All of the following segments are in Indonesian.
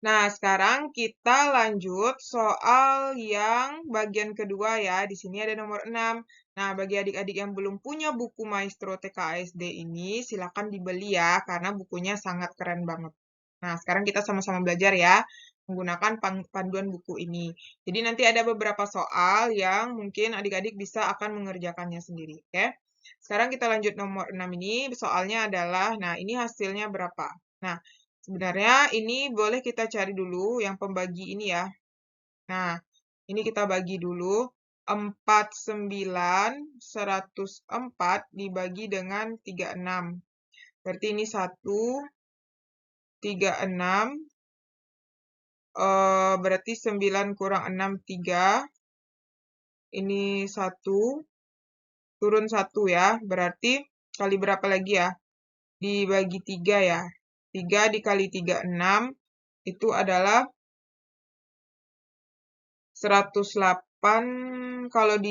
Nah, sekarang kita lanjut soal yang bagian kedua ya. Di sini ada nomor 6. Nah, bagi adik-adik yang belum punya buku Maestro TKSD ini, silakan dibeli ya, karena bukunya sangat keren banget. Nah, sekarang kita sama-sama belajar ya, menggunakan panduan buku ini. Jadi nanti ada beberapa soal yang mungkin adik-adik bisa akan mengerjakannya sendiri, oke? Sekarang kita lanjut nomor 6 ini, soalnya adalah, nah ini hasilnya berapa? Nah, sebenarnya ini boleh kita cari dulu yang pembagi ini ya. Nah, ini kita bagi dulu. 49, 104 dibagi dengan 36. Berarti ini 1, 36. Berarti 9 kurang 6, 3. Ini 1, turun 1 ya. Berarti kali berapa lagi ya? Dibagi 3 ya. 3 dikali 3, 6. Itu adalah 108 kalau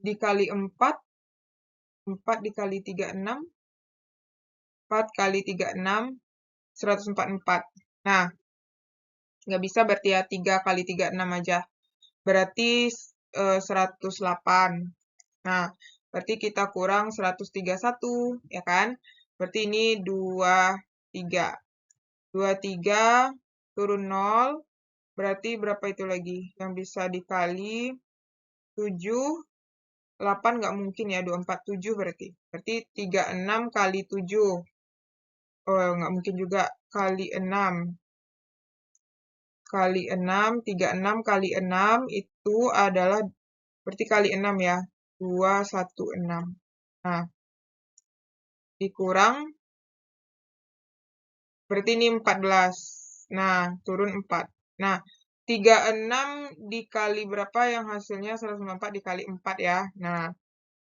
dikali 4 dikali 3 6, 4 kali 3 6, 144. Nah, nggak bisa berarti ya 3 kali 3 6 aja. Berarti 108. Nah, berarti kita kurang 131 ya kan? Berarti ini 23. 23 turun 0. Berarti berapa itu lagi? Yang bisa dikali 7, 8 nggak mungkin ya, 247 berarti. Berarti 36 kali 7. Oh, nggak mungkin juga. Kali 6. Kali 6, 36 kali 6 itu adalah, berarti kali 6 ya. 216. Nah, dikurang, berarti ini 14. Nah, turun 4. Nah, 36 dikali berapa yang hasilnya 194 dikali 4 ya. Nah,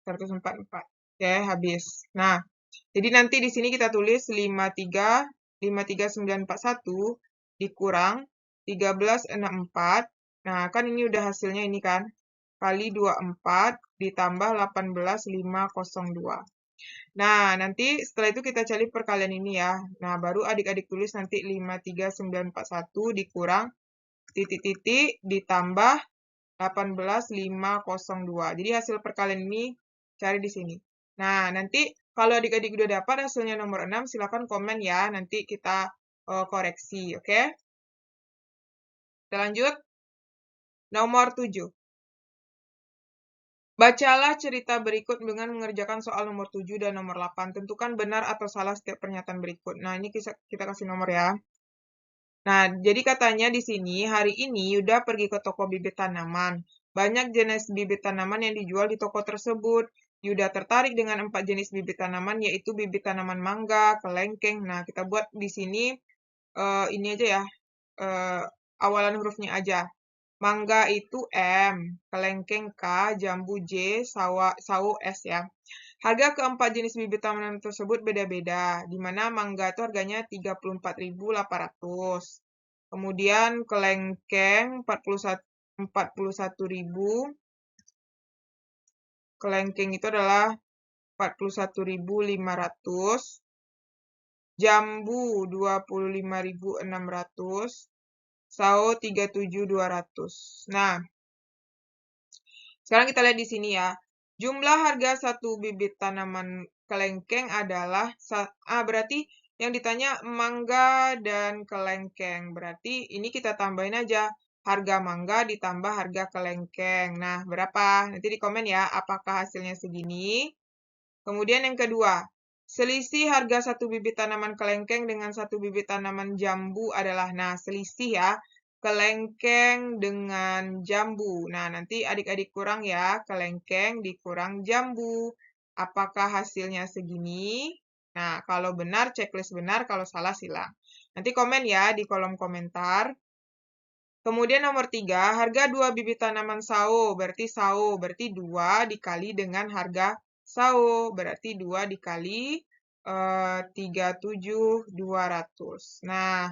144. Oke, habis. Nah, jadi nanti di sini kita tulis 53941 dikurang 1364. Nah, kan ini udah hasilnya ini kan. Kali 24 ditambah 18502. Nah, nanti setelah itu kita cari perkalian ini ya. Nah, baru adik-adik tulis nanti 53941 dikurang titik-titik ditambah 18502. Jadi hasil perkalian ini cari di sini. Nah, nanti kalau adik-adik udah dapat hasilnya nomor 6, silakan komen ya. Nanti kita koreksi, oke? Kita lanjut. Nomor 7. Bacalah cerita berikut dengan mengerjakan soal nomor 7 dan nomor 8. Tentukan benar atau salah setiap pernyataan berikut. Nah, ini kita kasih nomor ya. Nah, jadi katanya di sini, hari ini Yuda pergi ke toko bibit tanaman. Banyak jenis bibit tanaman yang dijual di toko tersebut. Yuda tertarik dengan 4 jenis bibit tanaman, yaitu bibit tanaman mangga, kelengkeng. Nah, kita buat di sini ini aja ya, awalan hurufnya aja. Mangga itu M, kelengkeng K, jambu J, sawo S ya. Harga keempat jenis bibit tanaman tersebut beda-beda, di mana mangga itu harganya 34.800. Kemudian kelengkeng 41.000. Kelengkeng itu adalah 41.500. Jambu 25.600. Sawo 37.200. Nah, sekarang kita lihat di sini ya. Jumlah harga satu bibit tanaman kelengkeng adalah, berarti yang ditanya mangga dan kelengkeng. Berarti ini kita tambahin aja. Harga mangga ditambah harga kelengkeng. Nah, berapa? Nanti di komen ya, apakah hasilnya segini. Kemudian yang kedua, selisih harga satu bibit tanaman kelengkeng dengan satu bibit tanaman jambu adalah, nah selisih ya, kelengkeng dengan jambu. Nah, nanti adik-adik kurang ya, kelengkeng dikurang jambu. Apakah hasilnya segini? Nah, kalau benar, checklist benar. Kalau salah, silang. Nanti komen ya di kolom komentar. Kemudian nomor 3, harga 2 bibit tanaman sawo. Berarti sawo, berarti 2 dikali dengan harga sawo. Berarti 2 dikali 37.200. Nah,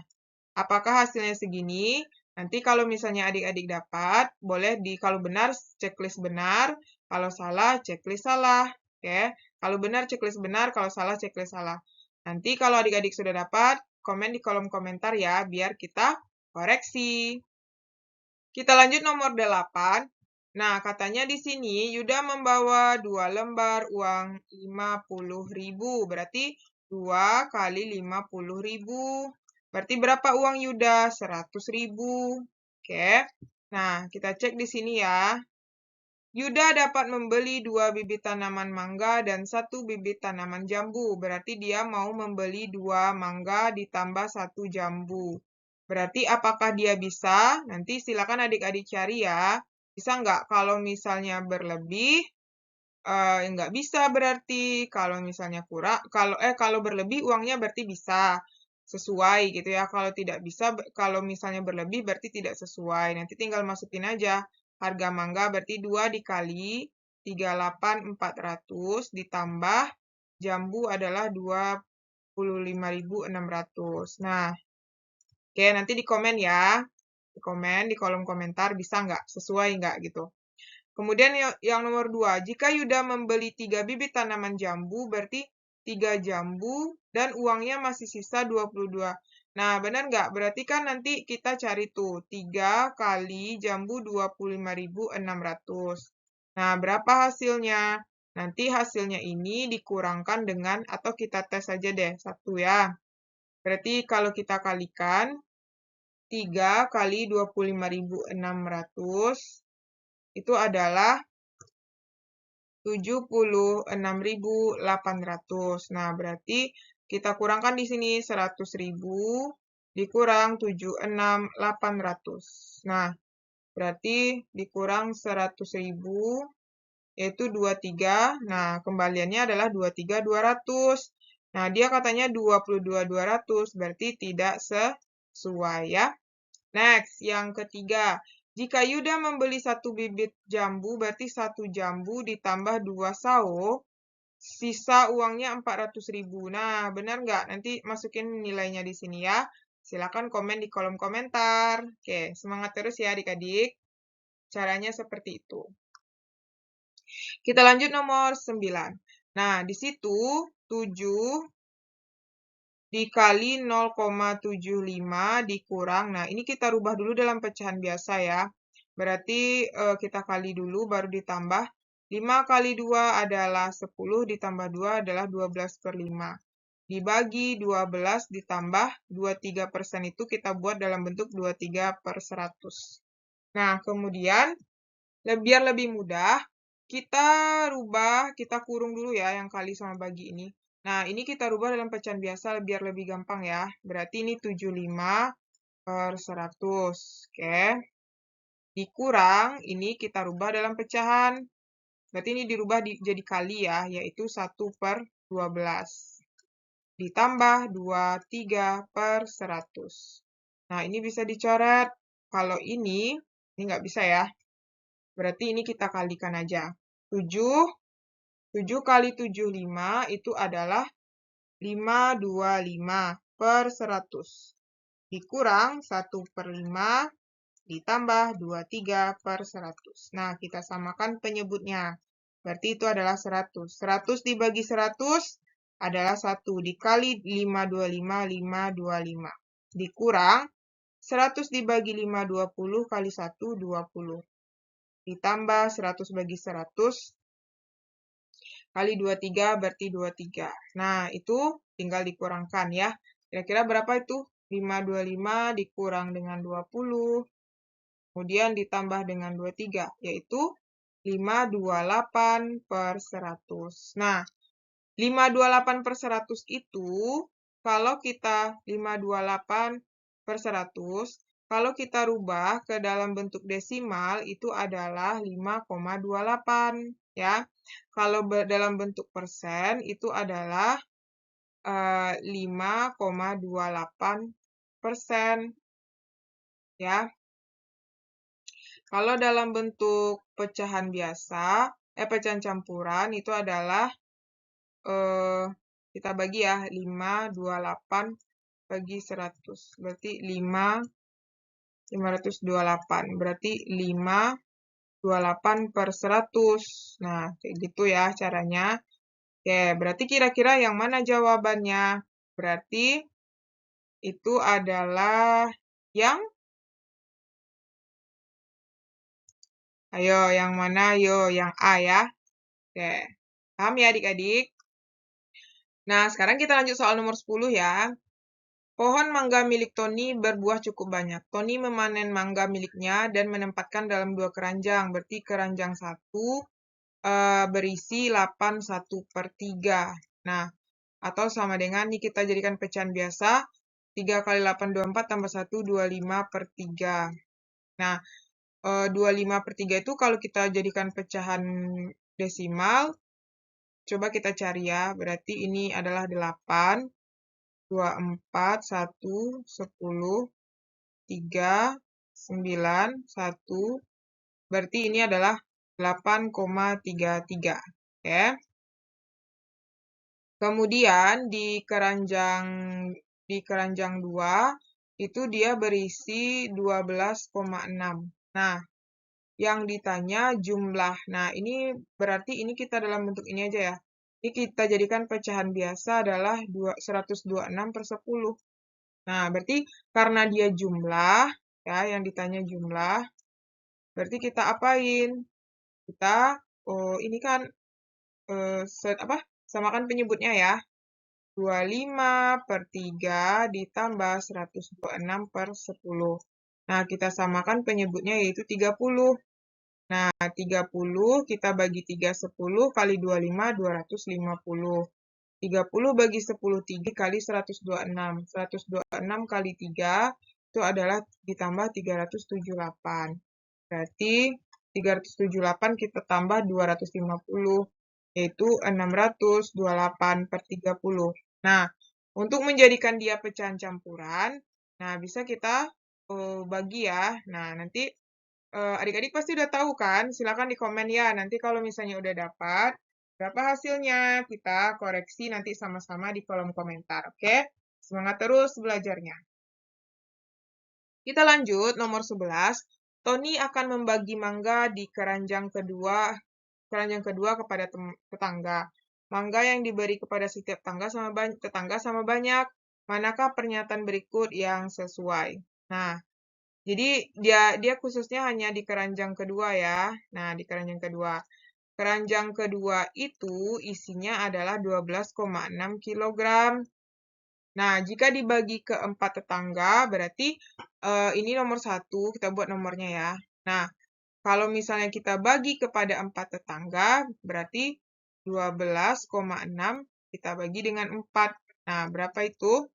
apakah hasilnya segini? Nanti kalau misalnya adik-adik dapat, boleh kalau benar checklist benar, kalau salah checklist salah. Oke, kalau benar checklist benar, kalau salah checklist salah. Nanti kalau adik-adik sudah dapat, komen di kolom komentar ya, biar kita koreksi. Kita lanjut nomor 8. Nah, katanya di sini Yuda membawa 2 lembar uang 50.000. Berarti 2 kali 50.000. Berarti berapa uang Yuda? 100.000. Oke. Nah, kita cek di sini ya. Yuda dapat membeli 2 bibit tanaman mangga dan 1 bibit tanaman jambu. Berarti dia mau membeli 2 mangga ditambah 1 jambu. Berarti apakah dia bisa? Nanti silakan adik-adik cari ya. Bisa nggak? Kalau misalnya berlebih, nggak bisa berarti. Kalau misalnya kurang, kalau berlebih uangnya berarti bisa. Sesuai gitu ya. Kalau tidak bisa, kalau misalnya berlebih berarti tidak sesuai. Nanti tinggal masukin aja. Harga mangga berarti 2 dikali 38.400 ditambah jambu adalah 25.600. Nah, oke, nanti di komen ya. Di komen, di kolom komentar, bisa nggak? Sesuai nggak gitu. Kemudian yang nomor 2, jika Yuda membeli 3 bibit tanaman jambu, berarti 3 jambu dan uangnya masih sisa 22. Nah, benar nggak? Berarti kan nanti kita cari tuh, 3 kali jambu 25.600. Nah, berapa hasilnya? Nanti hasilnya ini dikurangkan dengan, atau kita tes aja deh, 1 ya. Berarti kalau kita kalikan, 3 kali 25.600 itu adalah 76.800. Nah, berarti kita kurangkan di sini 100.000 dikurang 76.800. Nah, berarti dikurang 100.000 yaitu 23. Nah, kembaliannya adalah 23.200. Nah, dia katanya 22.200, berarti tidak sesuai ya. Next, yang ketiga. Jika Yuda membeli 1 bibit jambu, berarti 1 jambu ditambah 2 sao, sisa uangnya 400.000. Nah, benar nggak? Nanti masukin nilainya di sini ya. Silakan komen di kolom komentar. Oke, semangat terus ya adik-adik. Caranya seperti itu. Kita lanjut nomor 9. Nah, di situ 7 dikali 0,75 dikurang. Nah, ini kita rubah dulu dalam pecahan biasa ya. Berarti kita kali dulu baru ditambah. 5 kali 2 adalah 10, ditambah 2 adalah 12/5. Dibagi 12 ditambah 23% itu kita buat dalam bentuk 23/100. Nah, kemudian biar lebih mudah, kita kita kurung dulu ya yang kali sama bagi ini. Nah, ini kita rubah dalam pecahan biasa biar lebih gampang ya. Berarti ini 75/100. Oke. Dikurang, ini kita rubah dalam pecahan. Berarti ini dirubah jadi kali ya, yaitu 1/12. Ditambah 23/100. Nah, ini bisa dicoret. Kalau ini nggak bisa ya. Berarti ini kita kalikan aja. 7 kali 75 itu adalah 525/100. Dikurang 1/5 ditambah 23/100. Nah, kita samakan penyebutnya. Berarti itu adalah 100. 100 dibagi 100 adalah 1. Dikali 525, 525. Dikurang 100 dibagi 520 kali 1, 20. Ditambah 100 bagi 100 kali 23 berarti 23. Nah, itu tinggal dikurangkan ya. Kira-kira berapa itu? 525 dikurang dengan 20, kemudian ditambah dengan 23, yaitu 528/100. Nah, 528/100 itu, kalau kita 528/100, kalau kita rubah ke dalam bentuk desimal, itu adalah 5,28, ya. Kalau dalam bentuk persen, itu adalah 5,28%, ya. Kalau dalam bentuk pecahan biasa, pecahan campuran, itu adalah, kita bagi ya, 528 bagi 100. Berarti 528. Berarti 528/100. Nah, kayak gitu ya caranya. Oke, berarti kira-kira yang mana jawabannya? Berarti itu adalah yang, ayo yang mana? Ayo, yang A ya. Oke, paham ya adik-adik? Nah, sekarang kita lanjut soal nomor 10 ya. Pohon mangga milik Tony berbuah cukup banyak. Tony memanen mangga miliknya dan menempatkan dalam 2 keranjang. Berarti keranjang 1 berisi 8 1/3. Nah, atau sama dengan, ini kita jadikan pecahan biasa. 3 kali 8, 24, tambah 1, 25/3. Nah, 25/3 itu kalau kita jadikan pecahan desimal, coba kita cari ya. Berarti ini adalah 8, 24, 1, 10, 3, 9, 1. Berarti ini adalah 8,33. Oke. Kemudian di keranjang 2 itu dia berisi 12,6. Nah, yang ditanya jumlah. Nah, ini berarti ini kita dalam bentuk ini aja ya. Ini kita jadikan pecahan biasa adalah 126/10. Nah, berarti karena dia jumlah, ya, yang ditanya jumlah, berarti kita apain? Kita, ini kan, samakan penyebutnya ya. 25/3 ditambah 126/10. Nah, kita samakan penyebutnya yaitu 30. Nah, 30 kita bagi 3, 10 kali 25, 250. 30 bagi 10, 3 kali 126. 126 kali 3 itu adalah ditambah 378. Berarti 378 kita tambah 250, yaitu 628/30. Nah, untuk menjadikan dia pecahan campuran, nah bisa kita bagi ya. Nah, nanti adik-adik pasti udah tahu kan? Silakan di komen ya. Nanti kalau misalnya udah dapat, berapa hasilnya? Kita koreksi nanti sama-sama di kolom komentar, oke? Semangat terus belajarnya. Kita lanjut, nomor 11. Tony akan membagi mangga di keranjang kedua kepada tetangga. Mangga yang diberi kepada setiap tetangga sama banyak. Manakah pernyataan berikut yang sesuai? Nah, jadi dia khususnya hanya di keranjang kedua ya. Nah, di keranjang kedua. Keranjang kedua itu isinya adalah 12,6 kg. Nah, jika dibagi ke 4 tetangga, berarti ini nomor 1, kita buat nomornya ya. Nah, kalau misalnya kita bagi kepada 4 tetangga, berarti 12,6 kita bagi dengan 4. Nah, berapa itu?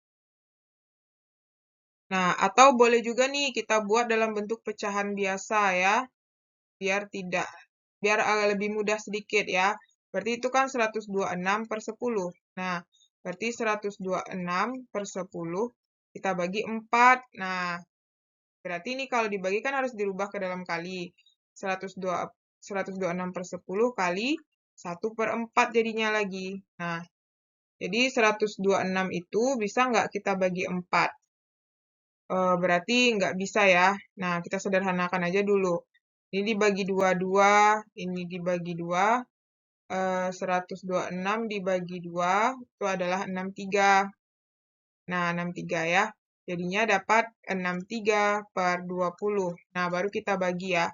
Nah, atau boleh juga nih kita buat dalam bentuk pecahan biasa ya, biar agak lebih mudah sedikit ya. Berarti itu kan 126/10. Nah, berarti 126/10 kita bagi 4. Nah, berarti ini kalau dibagi kan harus dirubah ke dalam kali. 126/10 kali 1/4 jadinya lagi. Nah, jadi 126 itu bisa nggak kita bagi 4? Berarti nggak bisa ya. Nah, kita sederhanakan aja dulu. Ini dibagi 2, ini dibagi 2. 126 dibagi 2 itu adalah 63. Nah, 63 ya. Jadinya dapat 63/20. Nah, baru kita bagi ya.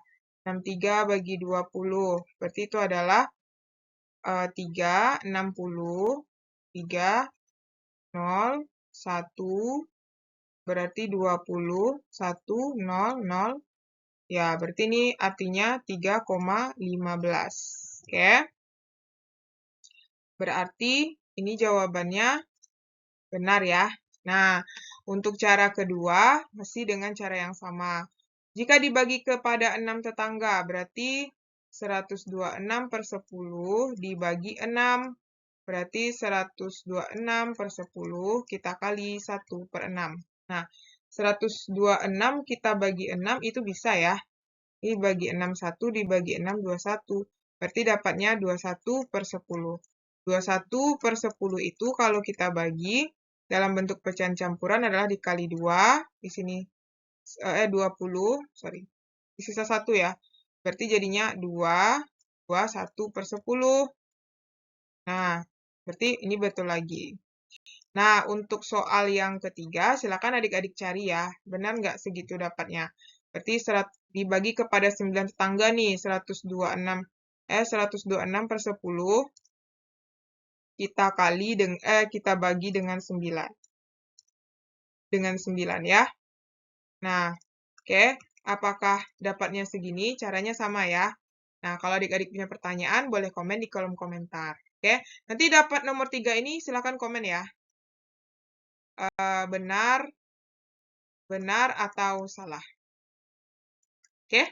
63 bagi 20. Berarti itu adalah 3, 60, 3, 0, 1, berarti 20, 1, 0, 0. Ya, berarti ini artinya 3,15. Oke. Berarti ini jawabannya benar ya. Nah, untuk cara kedua, masih dengan cara yang sama. Jika dibagi kepada 6 tetangga, berarti 126/10 dibagi 6. Berarti 126/10 kita kali 1/6. Nah, 126 kita bagi 6 itu bisa ya. Ini bagi 6, 1 dibagi 6, 21. Berarti dapatnya 21/10. 21/10 itu kalau kita bagi dalam bentuk pecahan campuran adalah dikali 2. Di sini 20, sorry. Sisa 1 ya. Berarti jadinya 2, 1/10. Nah, berarti ini betul lagi. Nah, untuk soal yang ketiga, silakan adik-adik cari ya. Benar nggak segitu dapatnya? Berarti dibagi kepada 9 tetangga nih, 126/10 kita bagi dengan 9. Dengan 9 ya. Nah, oke. Apakah dapatnya segini? Caranya sama ya. Nah, kalau adik-adik punya pertanyaan, boleh komen di kolom komentar. Oke, nanti dapat nomor 3 ini, silakan komen ya. Benar atau salah. Oke?